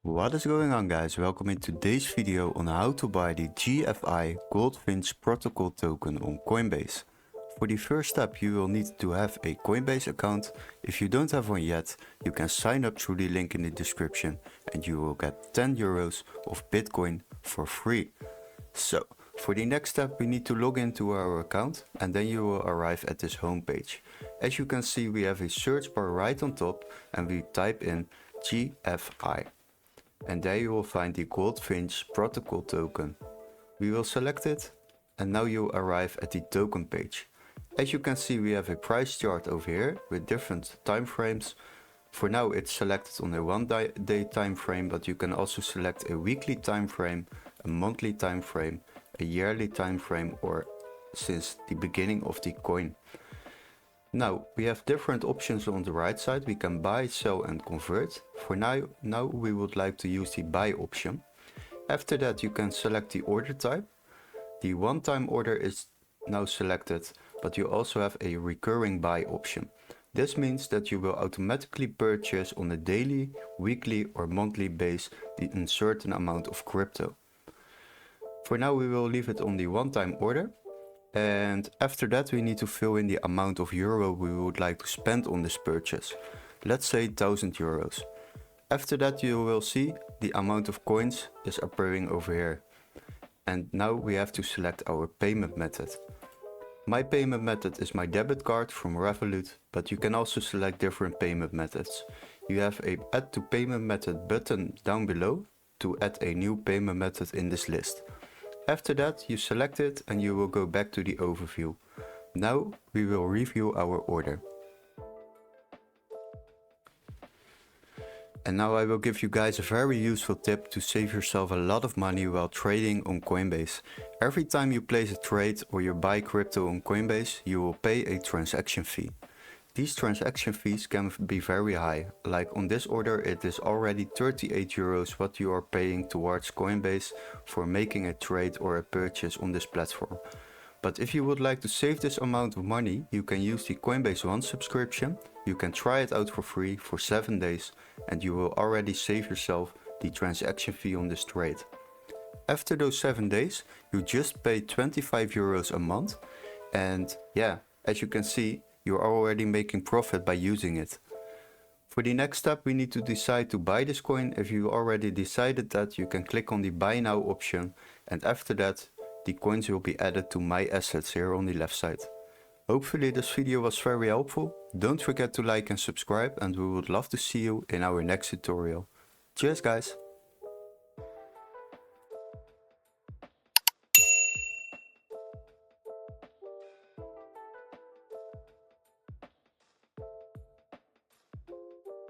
What is going on, guys? Welcome in today's video on how to buy the GFI Goldfinch Protocol Token on Coinbase. For the first step you will need to have a Coinbase account. If you don't have one yet, you can sign up through the link in the description and you will get 10 euros of Bitcoin for free. So for the next step we need to log into our account and then you will arrive at this homepage. As you can see, we have a search bar right on top and we type in GFI. And there you will find the Goldfinch Protocol Token. We will select it and now you arrive at the token page. As you can see, we have a price chart over here with different time frames. For now it's selected on a 1 day time frame, but you can also select a weekly time frame, a monthly time frame, a yearly time frame, or since the beginning of the coin. Now we have different options on the right side. We can buy, sell and convert. For now we would like to use the buy option. After that you can select the order type. The one-time order is now selected, but you also have a recurring buy option. This means that you will automatically purchase on a daily, weekly or monthly base a certain amount of crypto. For now we will leave it on the one-time order. And after that we need to fill in the amount of euro we would like to spend on this purchase. Let's say 1000 euros. After that you will see the amount of coins is appearing over here. And now we have to select our payment method. My payment method is my debit card from Revolut, but you can also select different payment methods. You have a add to payment method button down below to add a new payment method in this list. After that you select it and you will go back to the overview. Now we will review our order. And now I will give you guys a very useful tip to save yourself a lot of money while trading on Coinbase. Every time you place a trade or you buy crypto on Coinbase, you will pay a transaction fee. These transaction fees can be very high, like on this order it is already 38 euros what you are paying towards Coinbase for making a trade or a purchase on this platform. But if you would like to save this amount of money, you can use the Coinbase One subscription. You can try it out for free for 7 days and you will already save yourself the transaction fee on this trade. After those 7 days, you just pay 25 euros a month and yeah, as you can see, you're already making profit by using it. For the next step we need to decide to buy this coin. If you already decided that, you can click on the buy now option and after that the coins will be added to my assets here on the left side. Hopefully this video was very helpful. Don't forget to like and subscribe and we would love to see you in our next tutorial. Cheers guys!